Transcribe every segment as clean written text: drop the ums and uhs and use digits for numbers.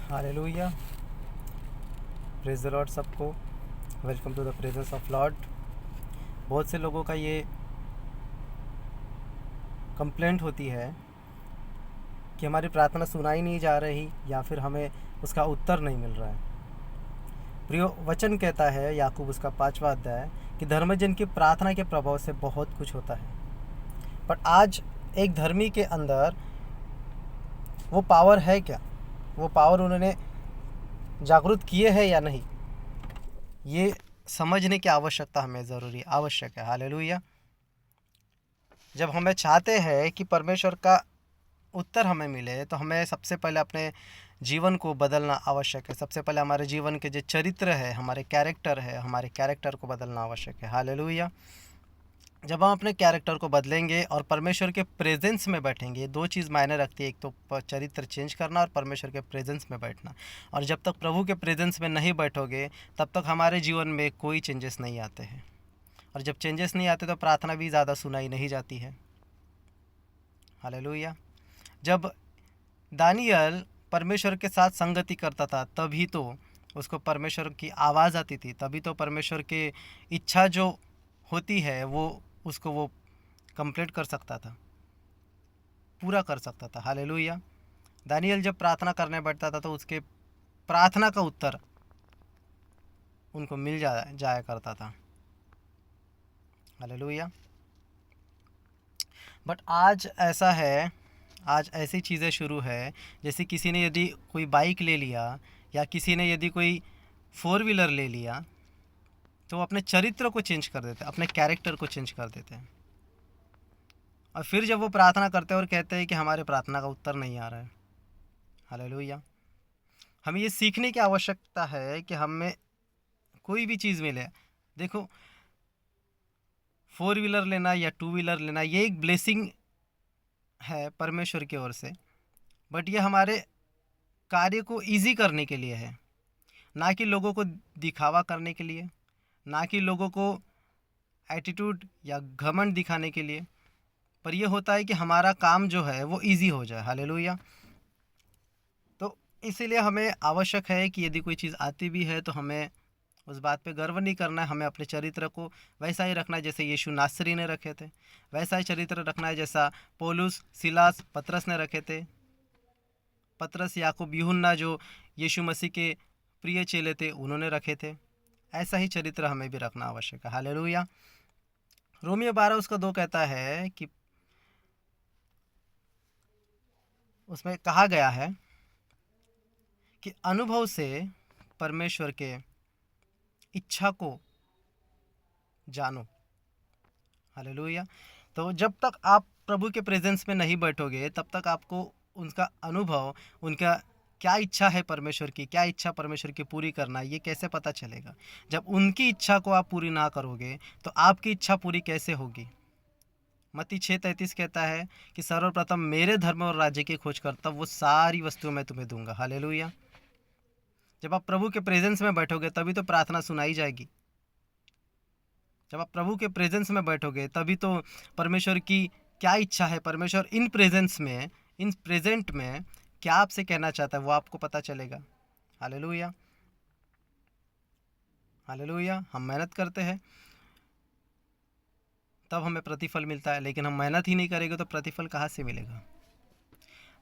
Hallelujah. Praise the lord सबको। Welcome to the presence of lord. बहुत से लोगों का ये कंप्लेंट होती है कि हमारी प्रार्थना सुनाई नहीं जा रही या फिर हमें उसका उत्तर नहीं मिल रहा है। प्रियो वचन कहता है, याकूब उसका 5वां अध्याय, कि धर्मजन की प्रार्थना के प्रभाव से बहुत कुछ होता है। पर आज एक धर्मी के अंदर वो पावर है क्या? वो पावर उन्होंने जागृत किए है या नहीं, ये समझने की आवश्यकता हमें ज़रूरी आवश्यक है। हालेलुया। जब हमें चाहते हैं कि परमेश्वर का उत्तर हमें मिले तो हमें सबसे पहले अपने जीवन को बदलना आवश्यक है। सबसे पहले हमारे जीवन के जो चरित्र है, हमारे कैरेक्टर को बदलना आवश्यक है। हालेलुया। जब हम अपने कैरेक्टर को बदलेंगे और परमेश्वर के प्रेजेंस में बैठेंगे, दो चीज़ मायने रखती है। एक तो चरित्र चेंज करना और परमेश्वर के प्रेजेंस में बैठना। और जब तक प्रभु के प्रेजेंस में नहीं बैठोगे तब तक हमारे जीवन में कोई चेंजेस नहीं आते हैं। और जब चेंजेस नहीं आते तो प्रार्थना भी ज़्यादा सुनाई नहीं जाती है। हालेलुया। जब दानियल परमेश्वर के साथ संगति करता था तभी तो उसको परमेश्वर की आवाज़ आती थी, तभी तो परमेश्वर के इच्छा जो होती है वो उसको वो कंप्लीट कर सकता था, पूरा कर सकता था। हालेलुया। दानियल जब प्रार्थना करने बैठता था तो उसके प्रार्थना का उत्तर उनको मिल जाया करता था। हालेलुया। बट आज ऐसा है, आज ऐसी चीज़ें शुरू है, जैसे किसी ने यदि कोई बाइक ले लिया या किसी ने यदि कोई 4 व्हीलर ले लिया तो वो अपने चरित्र को चेंज कर देते हैं, अपने कैरेक्टर को चेंज कर देते हैं। और फिर जब वो प्रार्थना करते हैं और कहते हैं कि हमारे प्रार्थना का उत्तर नहीं आ रहा है। हालेलुया। हमें ये सीखने की आवश्यकता है कि हमें कोई भी चीज़ मिले, देखो 4 व्हीलर लेना या 2 व्हीलर लेना ये एक ब्लेसिंग है परमेश्वर की ओर से। बट ये हमारे कार्य को इजी करने के लिए है, ना कि लोगों को दिखावा करने के लिए, ना कि लोगों को एटीट्यूड या घमंड दिखाने के लिए। पर यह होता है कि हमारा काम जो है वो इजी हो जाए। हालेलुया। तो इसीलिए हमें आवश्यक है कि यदि कोई चीज़ आती भी है तो हमें उस बात पे गर्व नहीं करना है। हमें अपने चरित्र को वैसा ही रखना है जैसे यीशु नासरी ने रखे थे, वैसा ही चरित्र रखना है जैसा पौलुस, सिलास, पतरस ने रखे थे। पतरस, याकूब, यूहन्ना जो यीशु मसीह के प्रिय चेले थे उन्होंने रखे थे। ऐसा ही चरित्र हमें भी रखना आवश्यक है। हालेलुया। रोमियो 12:2 कहता है कि उसमें कहा गया है कि अनुभव से परमेश्वर के इच्छा को जानो। हालेलुया। तो जब तक आप प्रभु के प्रेजेंस में नहीं बैठोगे तब तक आपको उनका अनुभव, उनका क्या इच्छा है परमेश्वर की, क्या इच्छा परमेश्वर की पूरी करना है, ये कैसे पता चलेगा? जब उनकी इच्छा को आप पूरी ना करोगे तो आपकी इच्छा पूरी कैसे होगी? मत्ती 6:33 कहता है कि सर्वप्रथम मेरे धर्म और राज्य की खोज कर, तब वो सारी वस्तुएं मैं तुम्हें दूंगा। हालेलुया। जब आप प्रभु के प्रेजेंस में बैठोगे तभी तो प्रार्थना सुनाई जाएगी। जब आप प्रभु के प्रेजेंस में बैठोगे तभी तो परमेश्वर की क्या इच्छा है, परमेश्वर इन प्रेजेंस में, इन प्रेजेंट में क्या आपसे कहना चाहता है वो आपको पता चलेगा। हालेलुया। हालेलुया। हम मेहनत करते हैं तब हमें प्रतिफल मिलता है, लेकिन हम मेहनत ही नहीं करेंगे तो प्रतिफल कहाँ से मिलेगा?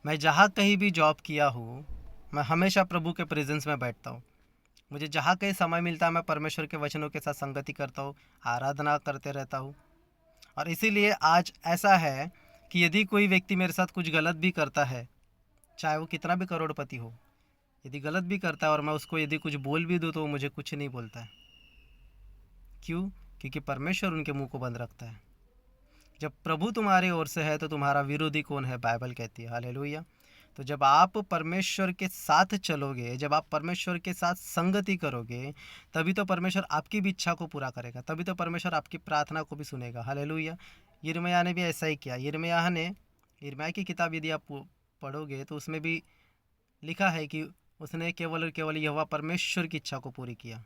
मैं जहाँ कहीं भी जॉब किया हूँ, मैं हमेशा प्रभु के प्रेजेंस में बैठता हूँ। मुझे जहाँ कहीं समय मिलता है मैं परमेश्वर के वचनों के साथ संगति करता हूँ, आराधना करते रहता हूँ। और इसीलिए आज ऐसा है कि यदि कोई व्यक्ति मेरे साथ कुछ गलत भी करता है, चाहे वो कितना भी करोड़पति हो, यदि गलत भी करता है और मैं उसको यदि कुछ बोल भी दूँ तो वो मुझे कुछ नहीं बोलता है। क्यों? क्योंकि परमेश्वर उनके मुंह को बंद रखता है। जब प्रभु तुम्हारे ओर से है तो तुम्हारा विरोधी कौन है, बाइबल कहती है। हालेलुया। तो जब आप परमेश्वर के साथ चलोगे, जब आप परमेश्वर के साथ संगति करोगे, तभी तो परमेश्वर आपकी भी इच्छा को पूरा करेगा, तभी तो परमेश्वर आपकी प्रार्थना को भी सुनेगा। हालेलुया। यिर्मयाह ने भी ऐसा ही किया। यिर्मयाह की किताब यदि आप पढ़ोगे तो उसमें भी लिखा है कि उसने केवल और केवल यहोवा परमेश्वर की इच्छा को पूरी किया।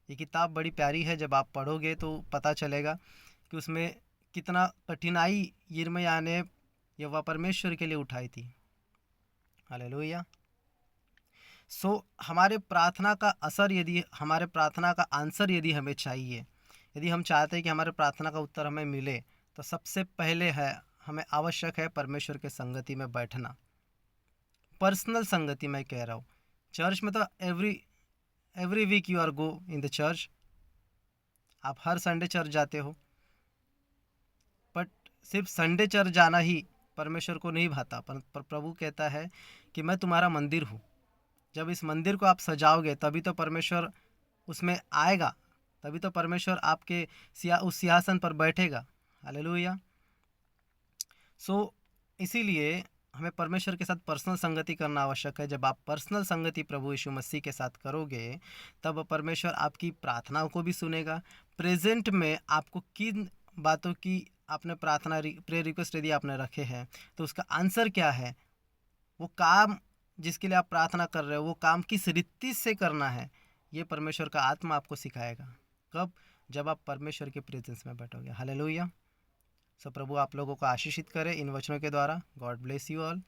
ये किताब बड़ी प्यारी है, जब आप पढ़ोगे तो पता चलेगा कि उसमें कितना कठिनाई यिर्मयाह ने यहोवा परमेश्वर के लिए उठाई थी। हालेलुया। हमारे प्रार्थना का असर यदि हमारे प्रार्थना का आंसर यदि हमें चाहिए, यदि हम चाहते हैं कि हमारे प्रार्थना का उत्तर हमें मिले, तो सबसे पहले है हमें आवश्यक है परमेश्वर के संगति में बैठना। पर्सनल संगति मैं कह रहा हूँ। चर्च में तो every week you are go in the church, आप हर संडे चर्च जाते हो, बट सिर्फ संडे चर्च जाना ही परमेश्वर को नहीं भाता। पर प्रभु कहता है कि मैं तुम्हारा मंदिर हूँ। जब इस मंदिर को आप सजाओगे तभी तो परमेश्वर उसमें आएगा, तभी तो परमेश्वर आपके उस सिंहासन पर बैठेगा। हालेलुया। इसीलिए हमें परमेश्वर के साथ पर्सनल संगति करना आवश्यक है। जब आप पर्सनल संगति प्रभु यीशु मसीह के साथ करोगे, तब परमेश्वर आपकी प्रार्थनाओं को भी सुनेगा। प्रेजेंट में आपको किन बातों की आपने प्रार्थना प्रेयर रिक्वेस्ट यदि आपने रखे हैं, तो उसका आंसर क्या है, वो काम जिसके लिए आप प्रार्थना कर रहे हो वो काम किस रीति से करना है, ये परमेश्वर का आत्मा आपको सिखाएगा। कब? जब आप परमेश्वर के प्रेजेंस में बैठोगे। हालेलुया। प्रभु आप लोगों को आशीषित करे इन वचनों के द्वारा। God bless you all.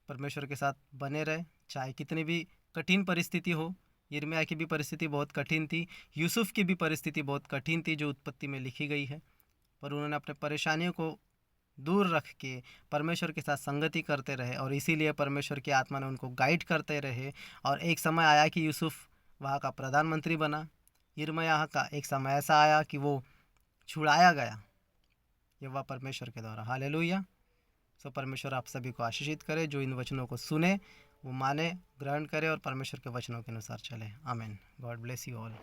परमेश्वर के साथ बने रहे, चाहे कितनी भी कठिन परिस्थिति हो। यिर्मयाह की भी परिस्थिति बहुत कठिन थी, यूसुफ की भी परिस्थिति बहुत कठिन थी जो उत्पत्ति में लिखी गई है, पर उन्होंने अपने परेशानियों को दूर रख के परमेश्वर के साथ संगति करते रहे, और इसीलिए परमेश्वर की आत्मा ने उनको गाइड करते रहे। और एक समय आया कि यूसुफ वहाँ का प्रधानमंत्री बना। यिर्मयाह का एक समय ऐसा आया कि वो छुड़ाया गया, ये वह परमेश्वर के द्वारा। हालेलुया। परमेश्वर आप सभी को आशीषित करे। जो इन वचनों को सुने वो माने, ग्रहण करे और परमेश्वर के वचनों के अनुसार चले। आमीन। God bless you all.